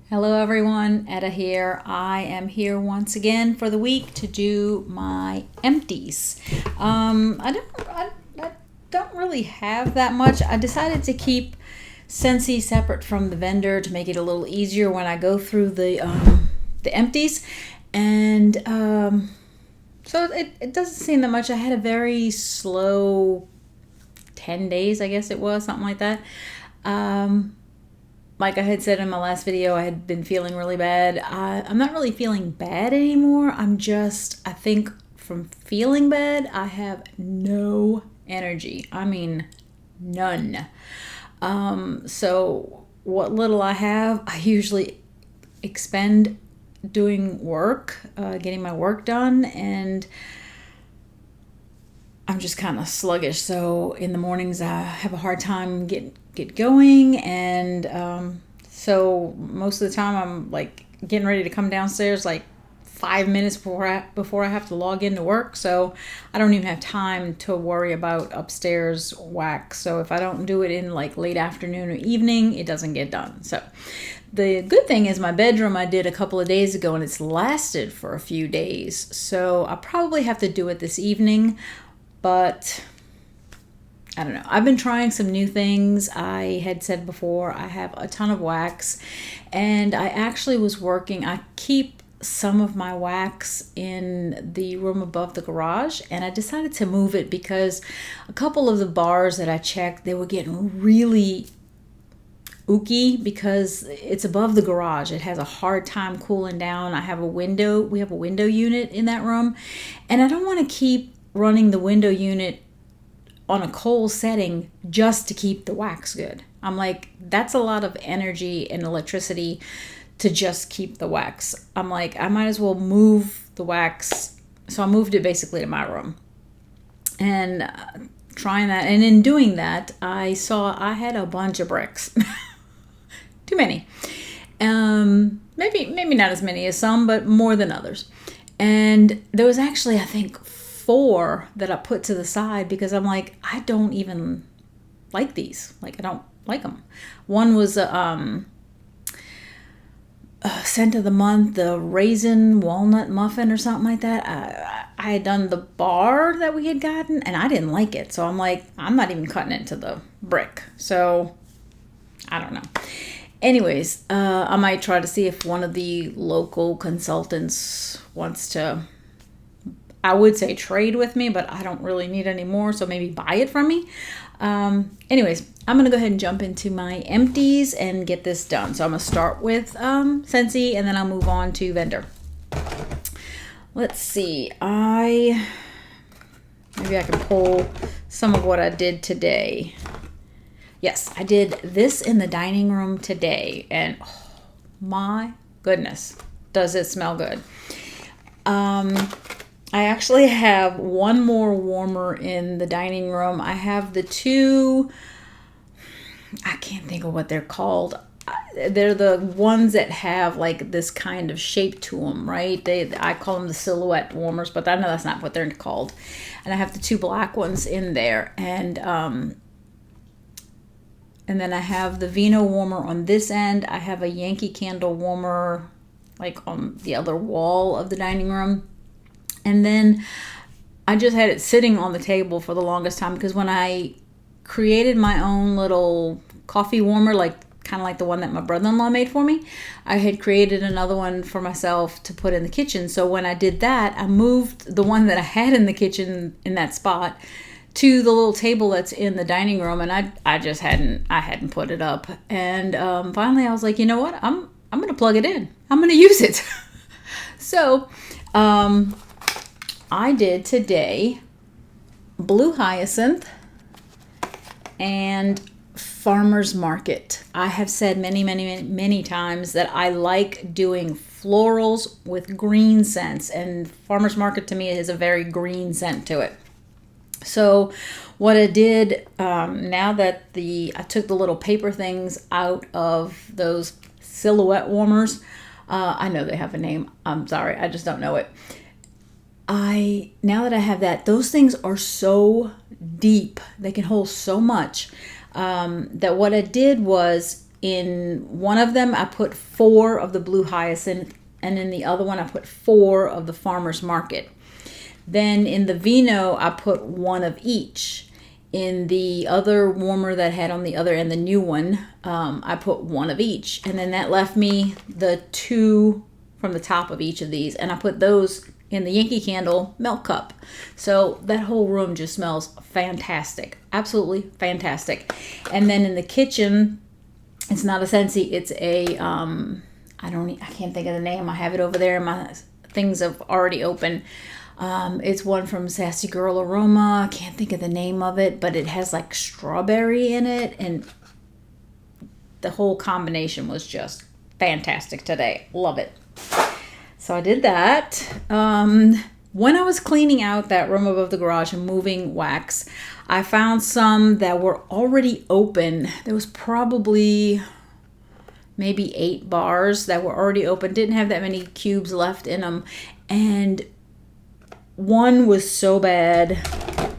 Hello everyone, Etta here. I am here once again for the week to do my empties. I don't really have that much. I decided to keep Scentsy separate from the vendor to make it a little easier when I go through the empties. And so it doesn't seem that much. I had a very slow 10 days, I guess it was, something like that. Like I had said in my last video, I had been feeling really bad. I'm not really feeling bad anymore. I think from feeling bad, I have no energy. I mean, none. So what little I have, I usually expend doing work, getting my work done, and I'm just kind of sluggish. So in the mornings, I have a hard time get going, and so most of the time, I'm like getting ready to come downstairs like 5 minutes before I have to log into work. So I don't even have time to worry about upstairs wax. So if I don't do it in like late afternoon or evening, it doesn't get done. So the good thing is my bedroom I did a couple of days ago, and it's lasted for a few days. So I probably have to do it this evening. But I don't know. I've been trying some new things. I had said before I have a ton of wax, and I actually was working. I keep some of my wax in the room above the garage, and I decided to move it because a couple of the bars that I checked, they were getting really ooky because it's above the garage. It has a hard time cooling down. We have a window unit in that room, and I don't want to keep running the window unit on a cold setting just to keep the wax good. I'm like, that's a lot of energy and electricity to just keep the wax. I'm like, I might as well move the wax. So I moved it basically to my room. And trying that, and in doing that, I saw I had a bunch of bricks. Too many. Maybe not as many as some, but more than others. And there was actually, I think, 4 that I put to the side because I'm like, I don't even like these. Like, I don't like them. One was a scent of the month, the raisin walnut muffin or something like that. I had done the bar that we had gotten, and I didn't like it. So I'm like, I'm not even cutting it to the brick. So I don't know. Anyways, I might try to see if one of the local consultants wants to, I would say trade with me, but I don't really need any more, so maybe buy it from me. Anyways, I'm going to go ahead and jump into my empties and get this done. So I'm going to start with Scentsy, and then I'll move on to vendor. Let's see. Maybe I can pull some of what I did today. Yes, I did this in the dining room today, and oh, my goodness, does it smell good. I actually have one more warmer in the dining room. I have the 2, I can't think of what they're called. They're the ones that have like this kind of shape to them, right? I call them the silhouette warmers, but I know that's not what they're called. And I have the 2 black ones in there. And then I have the Vino warmer on this end. I have a Yankee Candle warmer like on the other wall of the dining room. And then I just had it sitting on the table for the longest time because when I created my own little coffee warmer, kind of like the one that my brother-in-law made for me, I had created another one for myself to put in the kitchen. So when I did that, I moved the one that I had in the kitchen in that spot to the little table that's in the dining room, and I just hadn't put it up. And finally I was like, you know what? I'm going to plug it in. I'm going to use it. So I did today Blue Hyacinth and Farmer's Market. I have said many times that I like doing florals with green scents, and Farmer's Market to me is a very green scent to it. So what I did, now that I took the little paper things out of those silhouette warmers, I know they have a name. I'm sorry, I just don't know it. Now that I have that, those things are so deep. They can hold so much, that what I did was in one of them, I put 4 of the blue hyacinth, and in the other one, I put 4 of the farmer's market. Then in the Vino, I put 1 of each. In the other warmer that I had on the other end, the new one, I put 1 of each. And then that left me the 2 from the top of each of these. And I put those in the Yankee Candle milk cup. So that whole room just smells fantastic. Absolutely fantastic. And then in the kitchen, it's not a Scentsy. It's a, I can't think of the name. I have it over there. My things have already opened. It's one from Sassy Girl Aroma. I can't think of the name of it, but it has like strawberry in it, and the whole combination was just fantastic today. Love it. So I did that. When I was cleaning out that room above the garage and moving wax, I found some that were already open. There was probably maybe 8 bars that were already open. Didn't have that many cubes left in them. And one was so bad.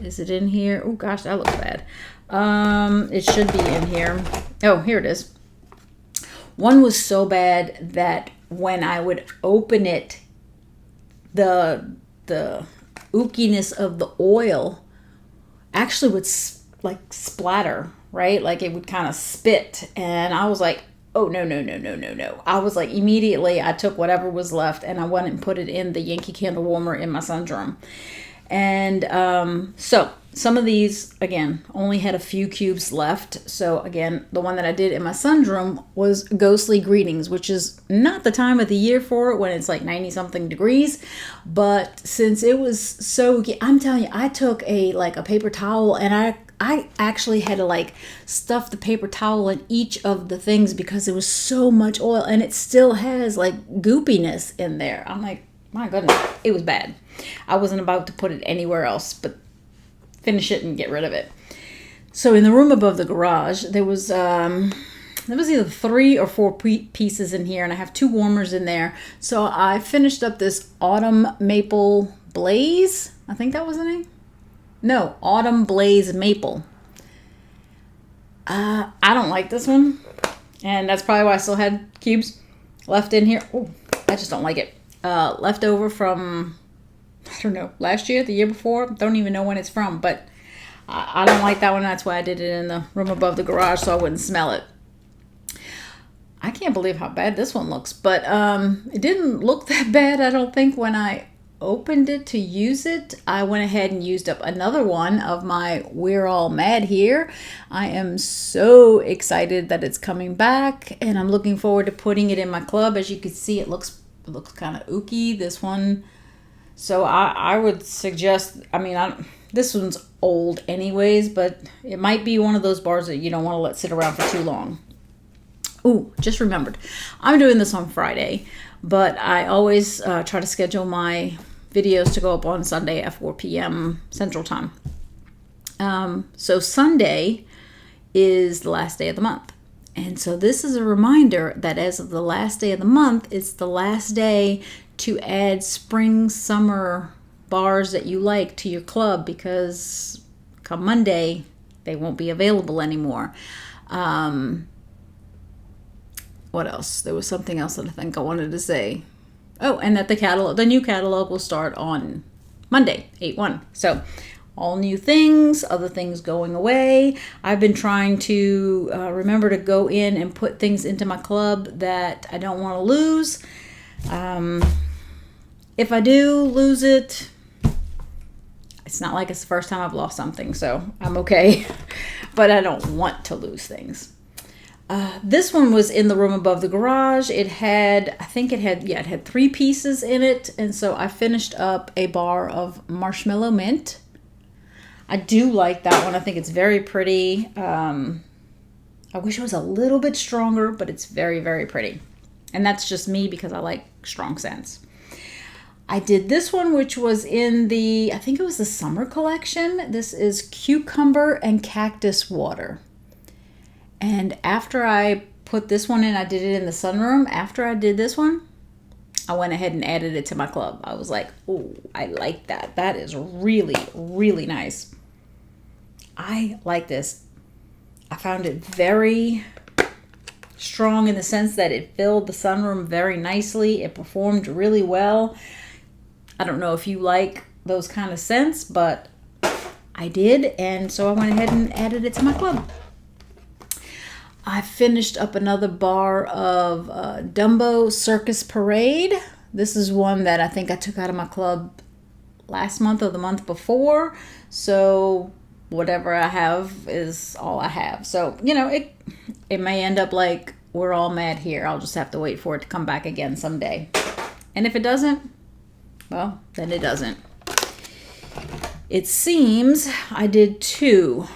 Is it in here? Oh gosh, that looks bad. It should be in here. Oh, here it is. One was so bad that when I would open it, the ookiness of the oil actually would like splatter, right? Like it would kind of spit. And I was like, oh, no. I was like, immediately I took whatever was left and I went and put it in the Yankee Candle warmer in my sunroom. And so some of these, again, only had a few cubes left. So again, the one that I did in my sunroom was Ghostly Greetings, which is not the time of the year for it when it's like 90 something degrees. But since it was so, I'm telling you, I took a paper towel and I actually had to like stuff the paper towel in each of the things because there was so much oil, and it still has like goopiness in there. I'm like, my goodness, it was bad. I wasn't about to put it anywhere else, but finish it and get rid of it. So in the room above the garage, there was either 3 or 4 pieces in here, and I have 2 warmers in there. So I finished up this Autumn Maple Blaze. I think that was the name. No, Autumn Blaze Maple. I don't like this one. And that's probably why I still had cubes left in here. Oh, I just don't like it. Left over from, I don't know, last year, the year before. Don't even know when it's from. But I don't like that one. That's why I did it in the room above the garage so I wouldn't smell it. I can't believe how bad this one looks. But it didn't look that bad, I don't think, when I opened it to use it. I went ahead and used up another one of my We're All Mad Here. I am so excited that it's coming back, and I'm looking forward to putting it in my club. As you can see, it looks kind of ooky, this one. So I would suggest, this one's old anyways, but it might be one of those bars that you don't want to let sit around for too long. Ooh, just remembered. I'm doing this on Friday, but I always try to schedule my videos to go up on Sunday at 4 p.m. Central Time. So Sunday is the last day of the month. And so this is a reminder that as of the last day of the month, it's the last day to add spring, summer bars that you like to your club, because come Monday, they won't be available anymore. What else? There was something else that I think I wanted to say. Oh, and that the new catalog will start on Monday, 8/1. So all new things, other things going away. I've been trying to remember to go in and put things into my club that I don't want to lose. If I do lose it, it's not like it's the first time I've lost something, so I'm okay. But I don't want to lose things. This one was in the room above the garage. It had 3 pieces in it. And so I finished up a bar of Marshmallow Mint. I do like that one. I think it's very pretty. I wish it was a little bit stronger, but it's very, very pretty. And that's just me because I like strong scents. I did this one, which was in I think it was the summer collection. This is Cucumber and Cactus Water. And after I put this one in, I did it in the sunroom. After I did this one, I went ahead and added it to my club. I was like, oh, I like that. That is really, really nice. I like this. I found it very strong in the sense that it filled the sunroom very nicely. It performed really well. I don't know if you like those kind of scents, but I did, and so I went ahead and added it to my club. I finished up another bar of Dumbo Circus Parade. This is one that I think I took out of my club last month or the month before. So whatever I have is all I have. So, it may end up like We're All Mad Here. I'll just have to wait for it to come back again someday. And if it doesn't, well, then it doesn't. It seems I did 2.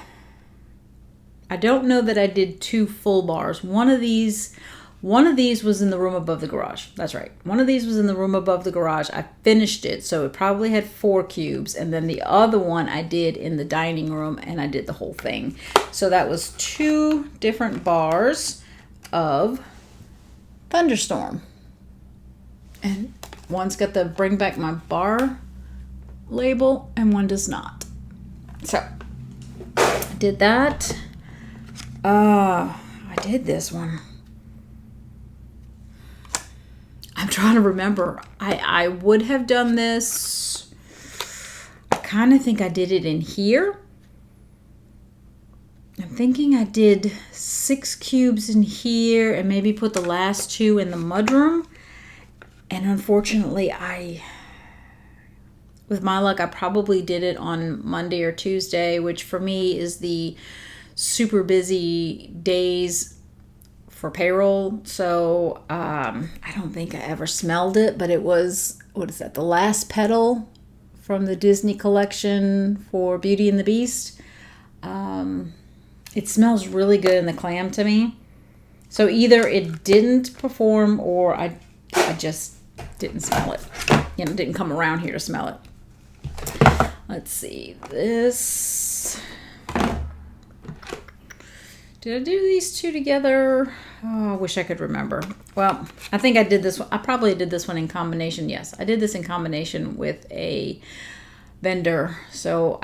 I don't know that I did 2 full bars. One of these was in the room above the garage. That's right. One of these was in the room above the garage. I finished it, so it probably had 4 cubes. And then the other one I did in the dining room, and I did the whole thing. So that was 2 different bars of Thunderstorm. And one's got the Bring Back My Bar label, and one does not. So I did that. I did this one. I'm trying to remember. I would have done this. I kind of think I did it in here. I'm thinking I did 6 cubes in here and maybe put the last 2 in the mudroom. And unfortunately, with my luck, I probably did it on Monday or Tuesday, which for me is the super busy days for payroll. So I don't think I ever smelled it, but it was, what is that, the last petal from the Disney collection for Beauty and the Beast. It smells really good in the clam to me. So either it didn't perform or I just didn't smell it. Didn't come around here to smell it. Let's see, this. Did I do these 2 together? Oh, I wish I could remember. Well, I think I did this one. I probably did this one in combination. Yes, I did this in combination with a vendor. So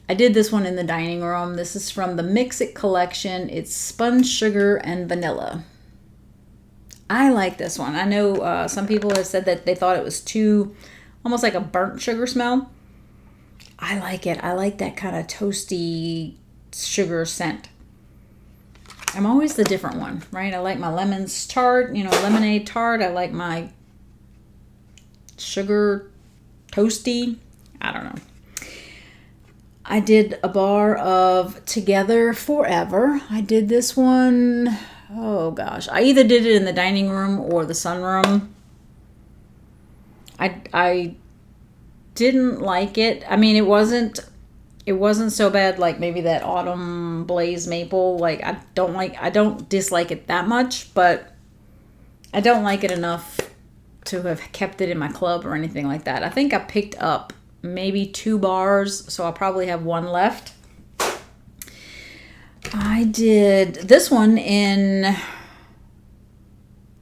I did this one in the dining room. This is from the Mix It collection. It's sponge sugar and vanilla. I like this one. I know some people have said that they thought it was too, almost like a burnt sugar smell. I like it. I like that kind of toasty sugar scent. I'm always the different one, right? I like my lemons tart, lemonade tart. I like my sugar toasty. I don't know. I did a bar of Together Forever. I did this one, oh gosh. I either did it in the dining room or the sunroom. I didn't like it. I mean, it wasn't so bad like maybe that Autumn Blaze Maple. Like I don't dislike it that much, but I don't like it enough to have kept it in my club or anything like that. I think I picked up maybe 2 bars, so I'll probably have 1 left. I did this one in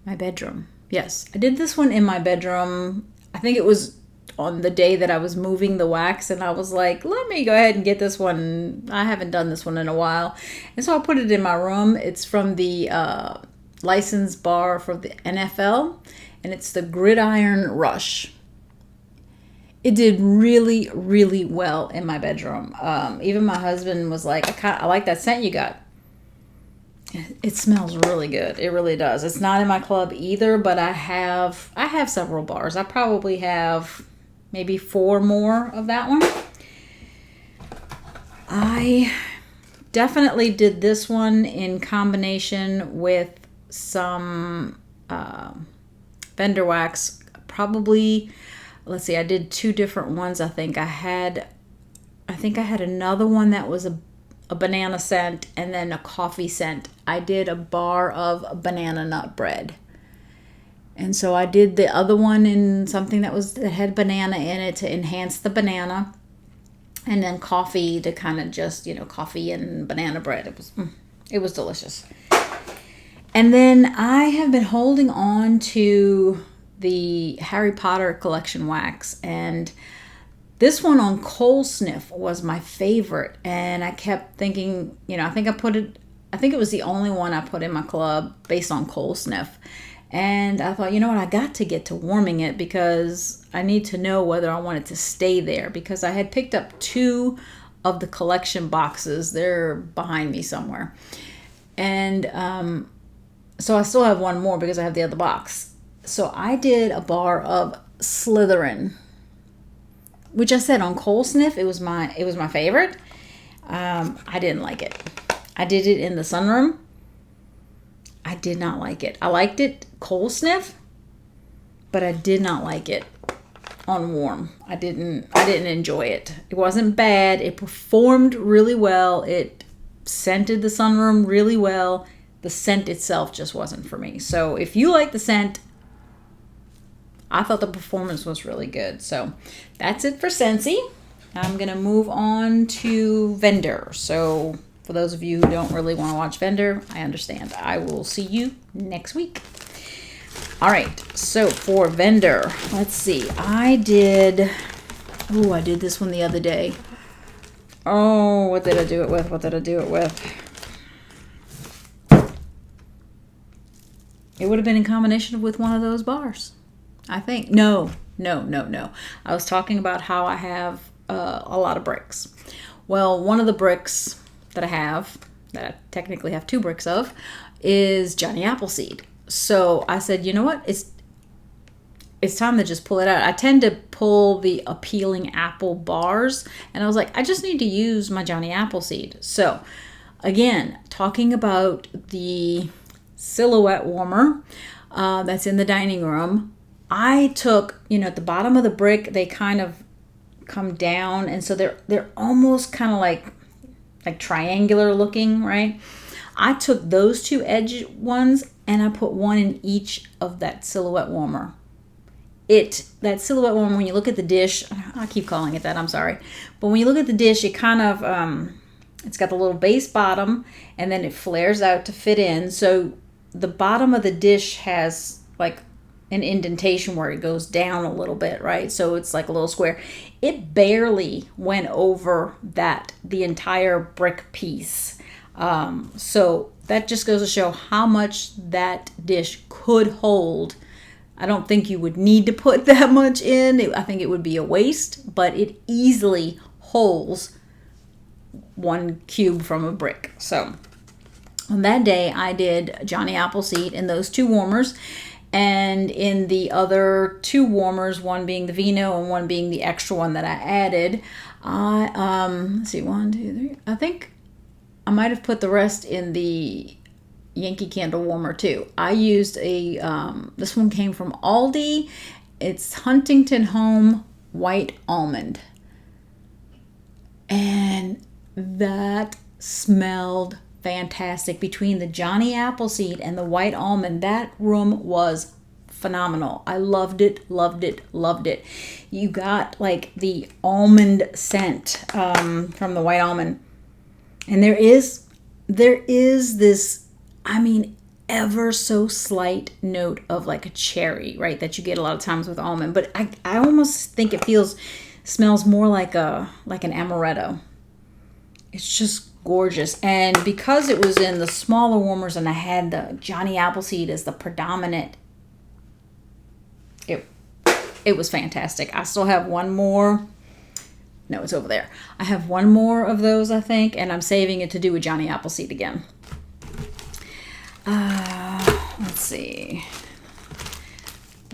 my bedroom. Yes, I did this one in my bedroom. I think it was on the day that I was moving the wax, and I was like, let me go ahead and get this one. I haven't done this one in a while. And so I put it in my room. It's from the licensed bar for the NFL, and it's the Gridiron Rush. It did really, really well in my bedroom. Even my husband was like, I like that scent you got. It smells really good. It really does. It's not in my club either, but I have several bars. I probably have maybe 4 more of that one. I definitely did this one in combination with some vendor wax. Probably, let's see, I did 2 different ones. I think I had another one that was a banana scent and then a coffee scent. I did a bar of banana nut bread. And so I did the other one in something that had banana in it to enhance the banana. And then coffee to kind of just, coffee and banana bread. It was delicious. And then I have been holding on to the Harry Potter collection wax, and this one on Coal Sniff was my favorite. And I kept thinking, I think I put it I think it was the only one I put in my club based on cold sniff. And I thought, you know what, I got to get to warming it because I need to know whether I want it to stay there, because I had picked up 2 of the collection boxes. They're behind me somewhere. And so I still have 1 more because I have the other box. So I did a bar of Slytherin, which I said on cold sniff, it was my favorite. I didn't like it. I did it in the sunroom. I did not like it. I liked it cold sniff, but I did not like it on warm. I didn't enjoy it. It wasn't bad. It performed really well. It scented the sunroom really well. The scent itself just wasn't for me. So if you like the scent, I thought the performance was really good. So that's it for Scentsy. I'm going to move on to Vendor. So for those of you who don't really want to watch Vendor, I understand. I will see you next week. All right, so for Vendor, let's see. I did this one the other day. Oh, what did I do it with? It would have been in combination with one of those bars, I think. No. I was talking about how I have a lot of bricks. Well, one of the bricks that I technically have 2 bricks of, is Johnny Appleseed. So I said, you know what? It's time to just pull it out. I tend to pull the appealing apple bars, and I was like, I just need to use my Johnny Appleseed. So again, talking about the silhouette warmer that's in the dining room, I took, at the bottom of the brick, they kind of come down, and so they're almost kind of like triangular looking, right? I took those 2 edge ones and I put 1 in each of that silhouette warmer. That silhouette warmer, when you look at the dish, I keep calling it that, I'm sorry. But when you look at the dish, it kind of, it's got the little base bottom and then it flares out to fit in. So the bottom of the dish has like an indentation where it goes down a little bit, right? So it's like a little square. It barely went over the entire brick piece. So that just goes to show how much that dish could hold. I don't think you would need to put that much in. I think it would be a waste, but it easily holds 1 cube from a brick. So on that day, I did Johnny Appleseed in those 2 warmers. And in the other 2 warmers, one being the Vino and one being the extra one that I added, let's see, 1, 2, 3. I think I might have put the rest in the Yankee Candle warmer too. I used this one came from Aldi. It's Huntington Home White Almond. And that smelled fantastic. Between the Johnny Appleseed and the white almond, that room was phenomenal. I loved it. You got like the almond scent from the white almond, and there is this, ever so slight note of like a cherry, right, that you get a lot of times with almond, but I almost think it smells more like an amaretto. It's just gorgeous. And because it was in the smaller warmers and I had the Johnny Appleseed as the predominant, it was fantastic. I still have 1 more. No, it's over there. I have 1 more of those, I think, and I'm saving it to do with Johnny Appleseed again. Let's see.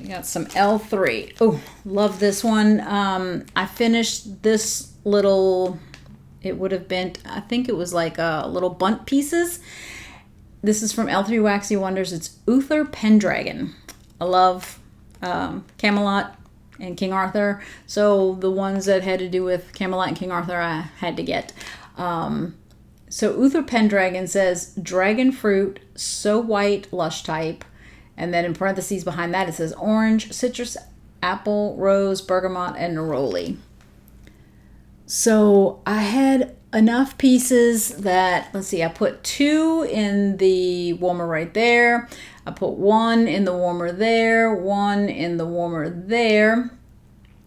We got some L3. Oh, love this one. I finished this little, it would have been, I think it was like little bunt pieces. This is from L3 Waxy Wonders. It's Uther Pendragon. I love Camelot and King Arthur. So the ones that had to do with Camelot and King Arthur, I had to get. So Uther Pendragon says, dragon fruit, so white, lush type. And then in parentheses behind that, it says orange, citrus, apple, rose, bergamot, and neroli. So I had enough pieces that, let's see, I put 2 in the warmer right there. I put 1 in the warmer there, 1 in the warmer there.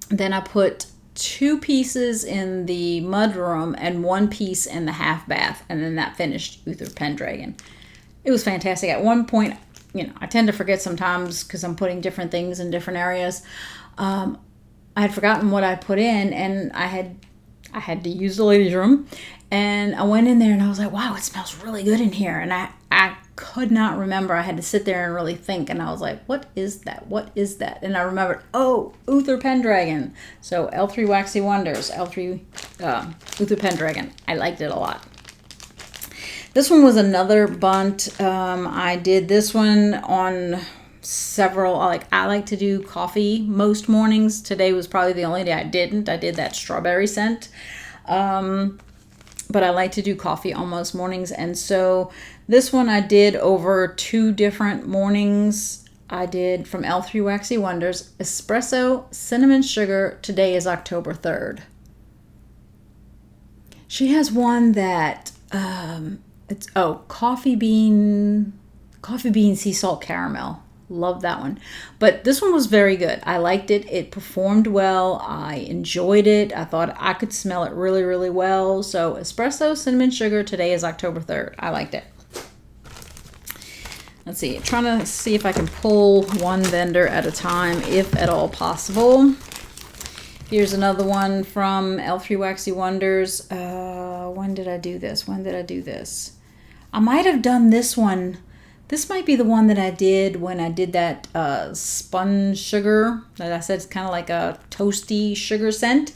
Then I put 2 pieces in the mudroom and 1 piece in the half bath, and then that finished Uther Pendragon. It was fantastic. At one point, I tend to forget sometimes because I'm putting different things in different areas. I had forgotten what I put in, and I had to use the ladies' room, and I went in there and I was like, wow, it smells really good in here. And I could not remember. I had to sit there and really think, and I was like, what is that? What is that? And I remembered, oh, Uther Pendragon. So L3 Waxy Wonders, L3 Uther Pendragon. I liked it a lot. This one was another bunt. I did this one on several, I like to do coffee most mornings. Today was probably the only day I didn't. I did that strawberry scent. But I like to do coffee on most mornings. And so this one I did over 2 different mornings. I did from L3 Waxy Wonders, espresso, cinnamon sugar. Today is October 3rd. She has one that, it's coffee bean sea salt caramel. Love that one. But this one was very good. I liked it. It performed well. I enjoyed it. I thought I could smell it really, really well. So espresso, cinnamon sugar. Today is October 3rd. I liked it. Let's see. Trying to see if I can pull one vendor at a time, if at all possible. Here's another one from L3 Waxy Wonders. When did I do this? I might have done this one. This might be the one that I did when I did that spun sugar that I said is kind of like a toasty sugar scent.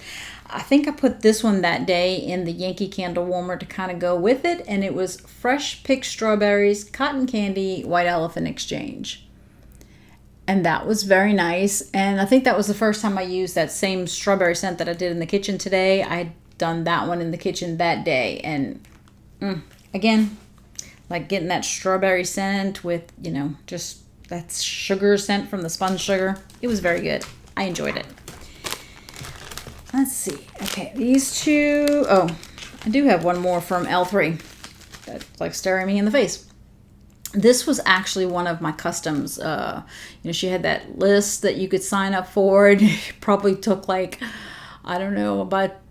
I think I put this one that day in the Yankee Candle Warmer to kind of go with it. And it was fresh picked strawberries, cotton candy, white elephant exchange. And that was very nice. And I think that was the first time I used that same strawberry scent that I did in the kitchen today. I had done that one in the kitchen that day. And again, like getting that strawberry scent with, just that sugar scent from the spun sugar. It was very good. I enjoyed it. Let's see. Okay, these 2. Oh, I do have one more from L3. That's like staring me in the face. This was actually one of my customs. She had that list that you could sign up for. And it probably took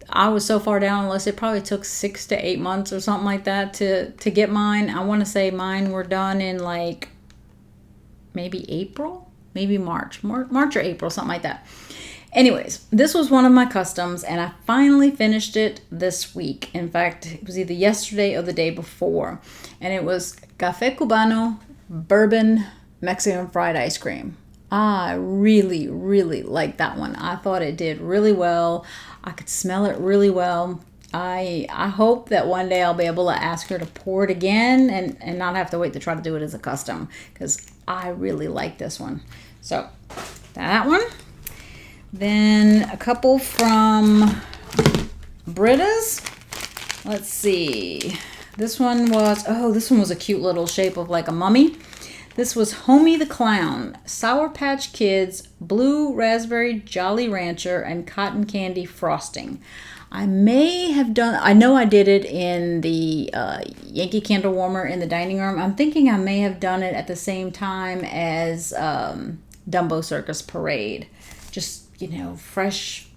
I was so far down on the list, it probably took 6 to 8 months or something like that to get mine. I want to say mine were done in maybe April, maybe March or April, something like that. Anyways, this was one of my customs, and I finally finished it this week. In fact, it was either yesterday or the day before. And it was Café Cubano Bourbon Mexican Fried Ice Cream. I really, really liked that one. I thought it did really well. I could smell it really well. I hope that one day I'll be able to ask her to pour it again and not have to wait to try to do it as a custom, because I really like this one. So that one. Then a couple from Britta's. Let's see. This one was a cute little shape of like a mummy. This was Homie the Clown, Sour Patch Kids, Blue Raspberry Jolly Rancher, and Cotton Candy Frosting. I know I did it in the Yankee Candle Warmer in the dining room. I'm thinking I may have done it at the same time as Dumbo Circus Parade. Just, fresh,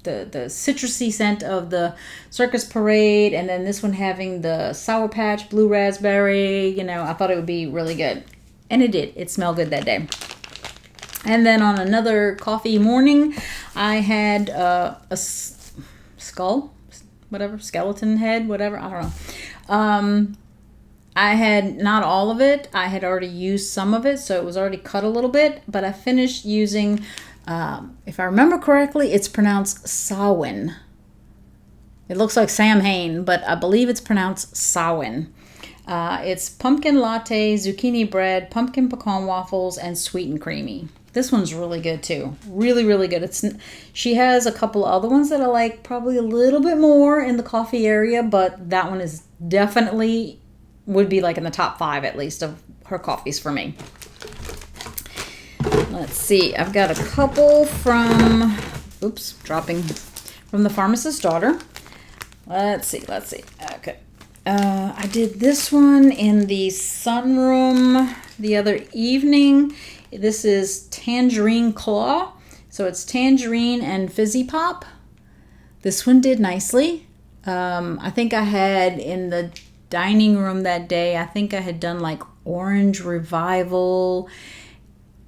the citrusy scent of the Circus Parade, and then this one having the Sour Patch, Blue Raspberry. I thought it would be really good. And it did. It smelled good that day. And then on another coffee morning, I had a skull, skeleton head, whatever. I don't know. I had not all of it. I had already used some of it, so it was already cut a little bit. But I finished using, if I remember correctly, it's pronounced Samhain. It looks like Sam Hain, but I believe it's pronounced Samhain. It's pumpkin latte, zucchini bread, pumpkin pecan waffles, and sweet and creamy. This one's really good too. Really, really good. She has a couple other ones that I like probably a little bit more in the coffee area, but that one is definitely would be like in the top 5 at least of her coffees for me. Let's see. I've got a couple from the Pharmacist's Daughter. Let's see. Okay. I did this one in the sunroom the other evening. This is Tangerine Claw. So it's tangerine and fizzy pop. This one did nicely. I think I had in the dining room that day, I think I had done like Orange Revival,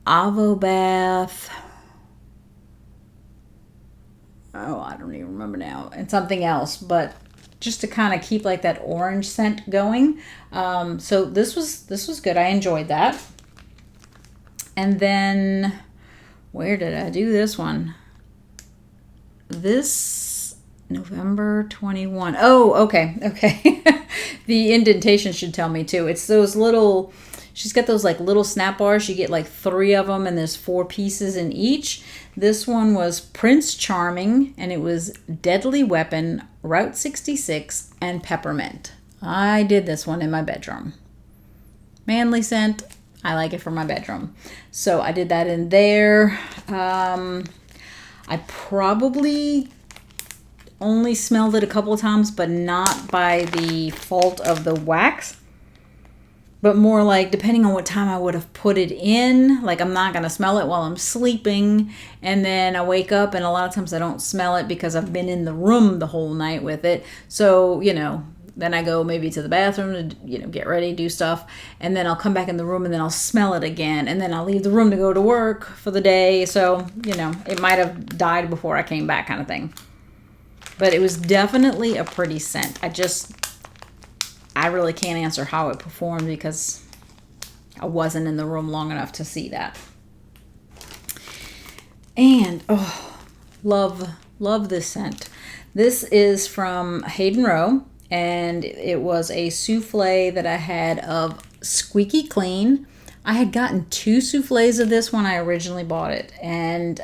Avo Bath. Oh, I don't even remember now. And something else, but just to kind of keep like that orange scent going. So this was good. I enjoyed that. And then where did I do this one? This November 21. Oh, okay. The indentation should tell me too. It's those little, she's got those like little snap bars. You get like 3 of them and there's 4 pieces in each. This one was Prince Charming and it was Deadly Weapon, Route 66, and Peppermint. I did this one in my bedroom. Manly scent. I like it for my bedroom. So I did that in there. I probably only smelled it a couple of times, but not by the fault of the wax. But more like depending on what time I would have put it in. Like I'm not going to smell it while I'm sleeping. And then I wake up and a lot of times I don't smell it because I've been in the room the whole night with it. So, then I go maybe to the bathroom to, get ready, do stuff. And then I'll come back in the room and then I'll smell it again. And then I'll leave the room to go to work for the day. So, it might have died before I came back kind of thing. But it was definitely a pretty scent. I really can't answer how it performed because I wasn't in the room long enough to see that. And, love this scent. This is from Hayden Row. And it was a souffle that I had of Squeaky Clean. I had gotten 2 souffles of this when I originally bought it. And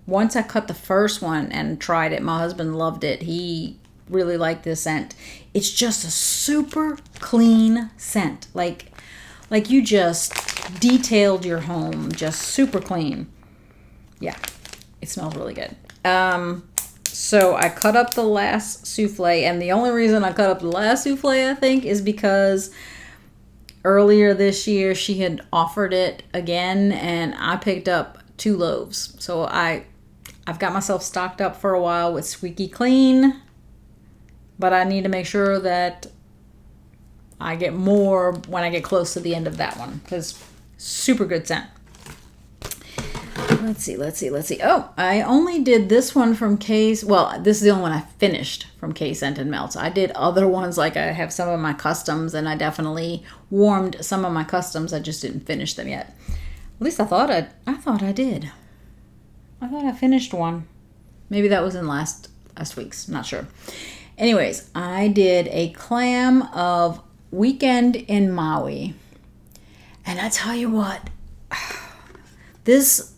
once I cut the first one and tried it, my husband loved it. He really liked this scent. It's just a super clean scent. Like you just detailed your home. Just super clean. Yeah, it smells really good. So I cut up the last souffle, and the only reason I cut up the last souffle, I think, is because earlier this year she had offered it again, and I picked up 2 loaves. So I've got myself stocked up for a while with Squeaky Clean, but I need to make sure that I get more when I get close to the end of that one, because super good scent. Let's see. Oh, I only did this one from K's. Well, this is the only one I finished from K Scent and Melts. I did other ones, like I have some of my customs, and I definitely warmed some of my customs. I just didn't finish them yet. At least I thought I did. I thought I finished one. Maybe that was in last week's. Not sure. Anyways, I did a clam of Weekend in Maui. And I tell you what, this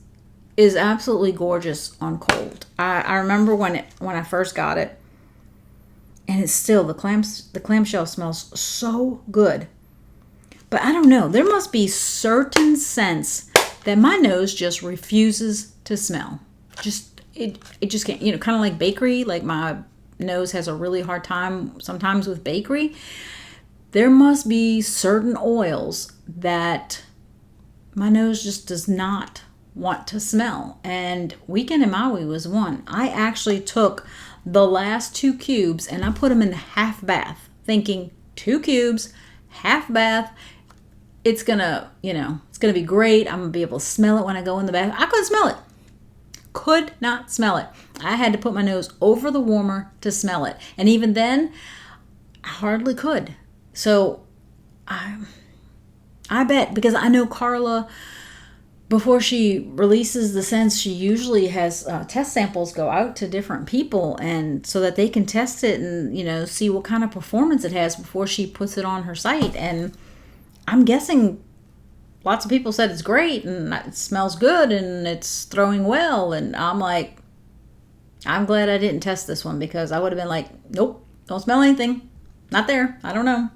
is absolutely gorgeous on cold. I remember when I first got it, and it's still, the clamshell smells so good. But I don't know, there must be certain scents that my nose just refuses to smell. It just can't, kind of like bakery. Like my nose has a really hard time sometimes with bakery. There must be certain oils that my nose just does not want to smell, and Weekend in Maui was one. I actually took the last 2 cubes and I put them in the half bath, thinking 2 cubes, half bath, it's gonna be great. I'm gonna be able to smell it when I go in the bath. I couldn't smell it. Could not smell it. I had to put my nose over the warmer to smell it, and even then I hardly could. So I bet, because I know Carla, before she releases the scents, she usually has test samples go out to different people, and so that they can test it and see what kind of performance it has before she puts it on her site. And I'm guessing lots of people said it's great and it smells good and it's throwing well. And I'm like, I'm glad I didn't test this one, because I would have been like, nope, don't smell anything, not there, I don't know.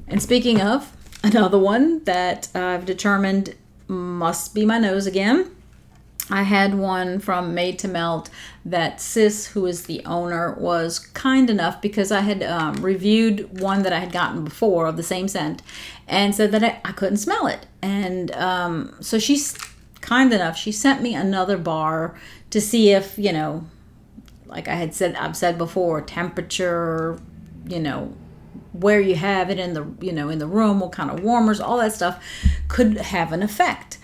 And speaking of, another one that I've determined must be my nose again. I had one from Made to Melt that Sis, who is the owner, was kind enough, because I had reviewed one that I had gotten before of the same scent, and said that I couldn't smell it. And so she's kind enough. She sent me another bar to see if, like I've said before, temperature, you know, where you have it in the, you know, in the room, what kind of warmers, all that stuff could have an effect.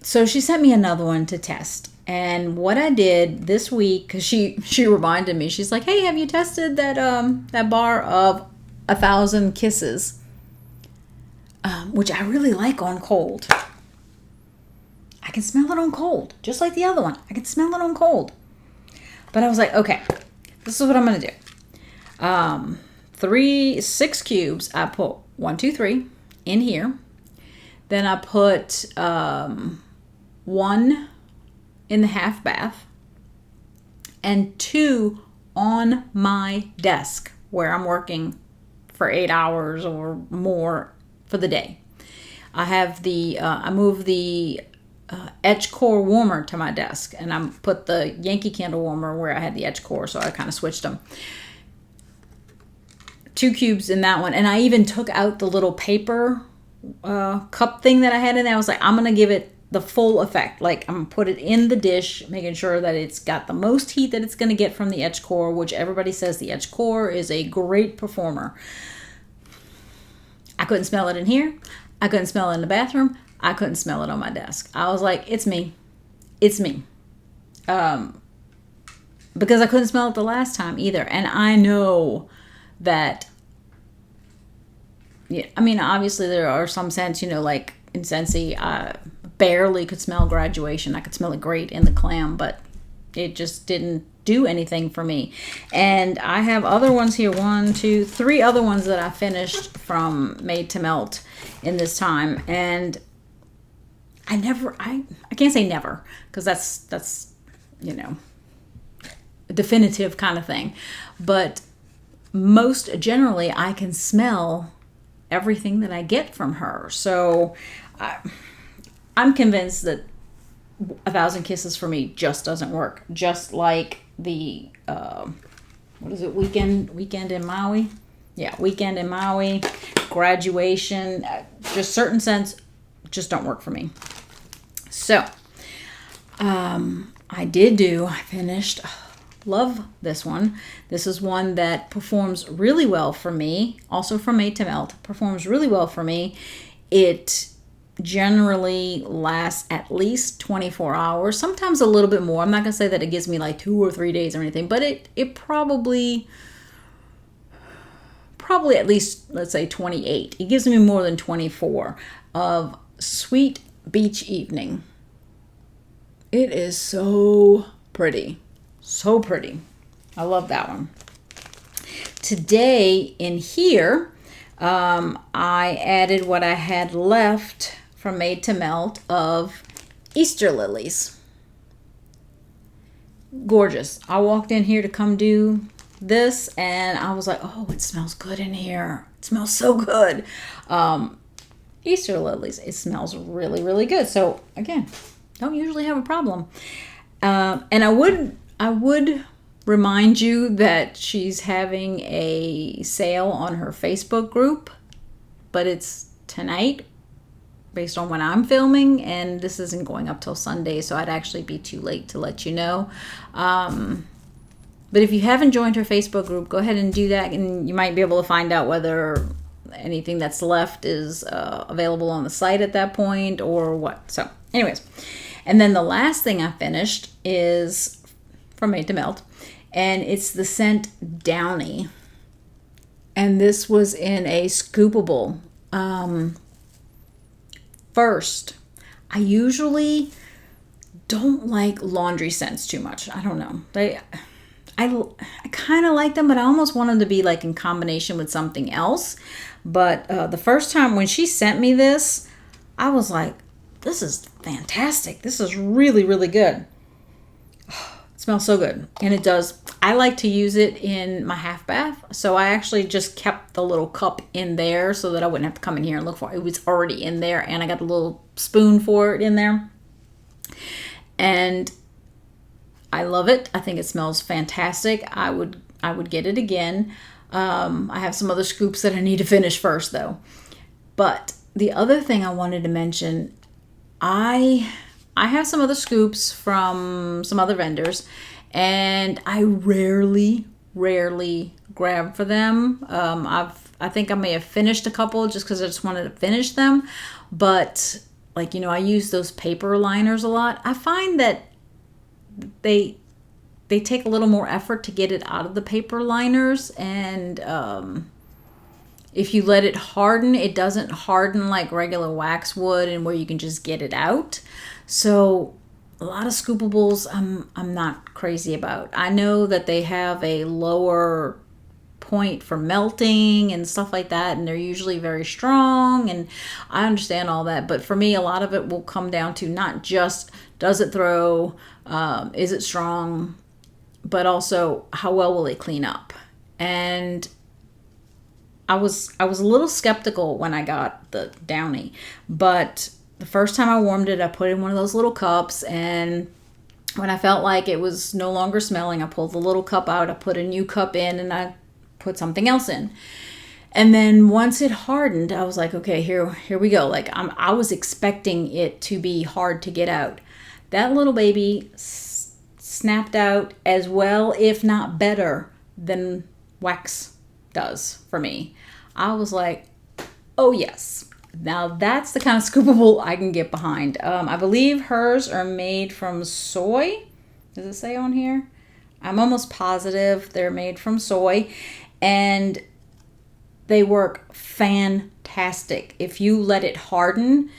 So she sent me another one to test. And what I did this week, because she reminded me, she's like, hey, have you tested that bar of 1,000 Kisses? Which I really like on cold. I can smell it on cold, just like the other one. I can smell it on cold. But I was like, okay, this is what I'm going to do. 6 cubes. I put 1, 2, 3 in here. Then I put 1 in the half bath and 2 on my desk where I'm working for 8 hours or more for the day. I have I moved the etch core warmer to my desk, and I put the Yankee Candle warmer where I had the etch core, so I kind of switched them. 2 cubes in that one, and I even took out the little paper cup thing that I had in there. I was like, I'm gonna give it the full effect. Like, I'm gonna put it in the dish, making sure that it's got the most heat that it's gonna get from the etch core, which everybody says the etch core is a great performer. I couldn't smell it in here. I couldn't smell it in the bathroom. I couldn't smell it on my desk. I was like, it's me. It's me. Because I couldn't smell it the last time either. And I know that, yeah, I mean, obviously there are some scents, you know, like in Scentsy, I barely could smell Graduation. I could smell it great in the clam, but it just didn't do anything for me. And I have other ones here, 1, 2, 3 other ones that I finished from Made to Melt in this time. And I can't say never, because that's, you know, a definitive kind of thing. But most generally, I can smell everything that I get from her. So I'm convinced that 1,000 Kisses for me just doesn't work. Just like the, what is it, Weekend in Maui? Yeah, Weekend in Maui, Graduation, just certain scents just don't work for me. So, I finished, love this one. This is one that performs really well for me, also from Made to Melt, performs really well for me. It generally lasts at least 24 hours, sometimes a little bit more. I'm not going to say that it gives me like 2 or 3 days or anything, but it probably at least, let's say 28. It gives me more than 24 of Sweet Beach Evening. It is so pretty. So pretty. I love that one. Today in here, I added what I had left from Made to Melt of Easter lilies. Gorgeous. I walked in here to come do this, and I was like, oh, it smells good in here. It smells so good. Easter lilies. It smells really, really good. So again, don't usually have a problem. And I would remind you that she's having a sale on her Facebook group, but it's tonight based on when I'm filming, and this isn't going up till Sunday, so I'd actually be too late to let you know. But if you haven't joined her Facebook group, go ahead and do that, and you might be able to find out whether anything that's left is available on the site at that point or what. So anyways, and then the last thing I finished is from Made to Melt, and it's the scent Downy, and this was in a scoopable. First, I usually don't like laundry scents too much. I don't know. I kind of like them, but I almost want them to be like in combination with something else. But the first time when she sent me this, I was like, this is fantastic. This is really, really good. It smells so good. And it does. I like to use it in my half bath. So I actually just kept the little cup in there so that I wouldn't have to come in here and look for it. It was already in there, and I got a little spoon for it in there. And I love it. I think it smells fantastic. I would get it again. I have some other scoops that I need to finish first, though. But the other thing I wanted to mention, I have some other scoops from some other vendors, and I rarely grab for them. I think I may have finished a couple just because I just wanted to finish them, but like, I use those paper liners a lot. I find that they take a little more effort to get it out of the paper liners, and if you let it harden, it doesn't harden like regular wax would, and where you can just get it out. So a lot of scoopables I'm not crazy about. I know that they have a lower point for melting and stuff like that, and they're usually very strong, and I understand all that, but for me, a lot of it will come down to not just does it throw, is it strong, but also how well will it clean up. And I was a little skeptical when I got the Downy, but the first time I warmed it, I put it in one of those little cups, and when I felt like it was no longer smelling, I pulled the little cup out, I put a new cup in, and I put something else in. And then once it hardened, I was like, okay, here we go. Like I was expecting it to be hard to get out. That little baby snapped out as well, if not better, than wax does for me. I was like, oh yes, now that's the kind of scoopable I can get behind. I believe hers are made from soy. Does it say on here? I'm almost positive they're made from soy, and they work fantastic. If you let it harden,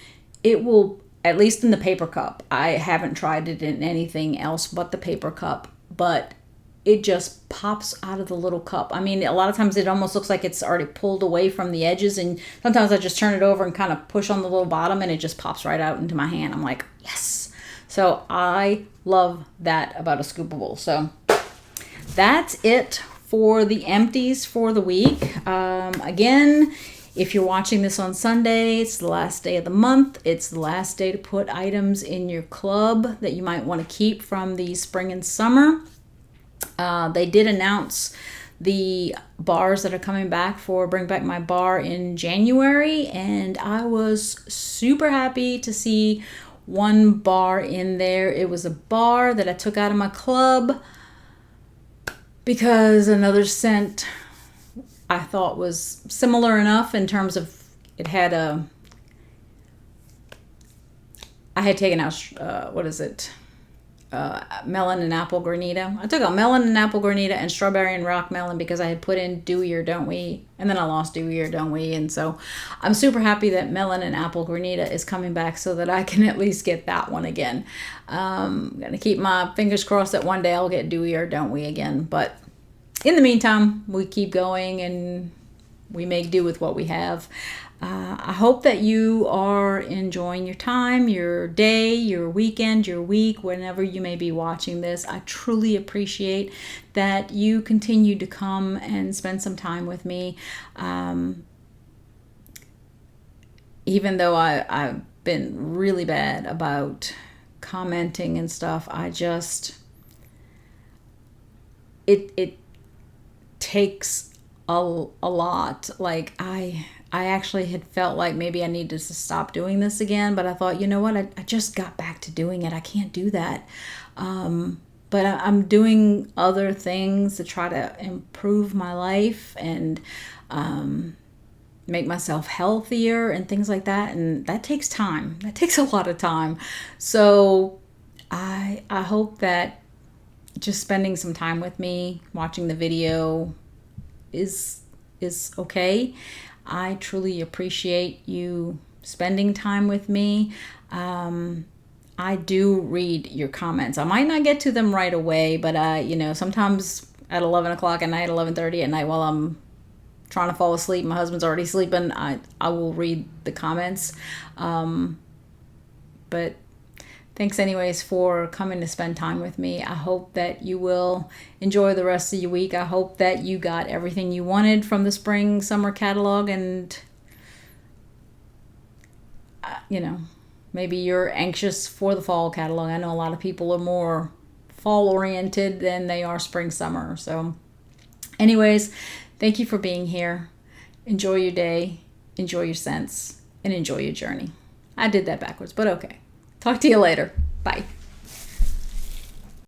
it will, at least in the paper cup. I haven't tried it in anything else but the paper cup, but it just pops out of the little cup. I mean, a lot of times it almost looks like it's already pulled away from the edges, and sometimes I just turn it over and kind of push on the little bottom, and it just pops right out into my hand. I'm like, yes. So I love that about a scoopable. So that's it for the empties for the week. Again, if you're watching this on Sunday, it's the last day of the month. It's the last day to put items in your club that you might want to keep from the spring and summer. They did announce the bars that are coming back for Bring Back My Bar in January, and I was super happy to see one bar in there. It was a bar that I took out of my club because another scent I thought was similar enough in terms of it had I had taken out, melon and apple granita. I took out melon and apple granita and strawberry and rock melon because I had put in Do We or Don't We, and then I lost Do We or Don't We, and so I'm super happy that melon and apple granita is coming back so that I can at least get that one again. I'm going to keep my fingers crossed that one day I'll get Do We or Don't We again, but in the meantime, we keep going and we make do with what we have. I hope that you are enjoying your time, your day, your weekend, your week, whenever you may be watching this. I truly appreciate that you continue to come and spend some time with me. Even though I've been really bad about commenting and stuff, it takes a lot. Like I actually had felt like maybe I needed to stop doing this again, but I thought, you know what, I just got back to doing it. I can't do that. But I'm doing other things to try to improve my life and make myself healthier and things like that. And that takes time. That takes a lot of time. So I hope that just spending some time with me, watching the video is okay. I truly appreciate you spending time with me. I do read your comments. I might not get to them right away, but sometimes at 11 o'clock at night, 11:30 at night, while I'm trying to fall asleep, my husband's already sleeping, I will read the comments. But thanks anyways for coming to spend time with me. I hope that you will enjoy the rest of your week. I hope that you got everything you wanted from the spring summer catalog, and maybe you're anxious for the fall catalog. I know a lot of people are more fall oriented than they are spring summer. So anyways, thank you for being here. Enjoy your day, enjoy your scents, and enjoy your journey. I did that backwards, but okay. Talk to you later. Bye.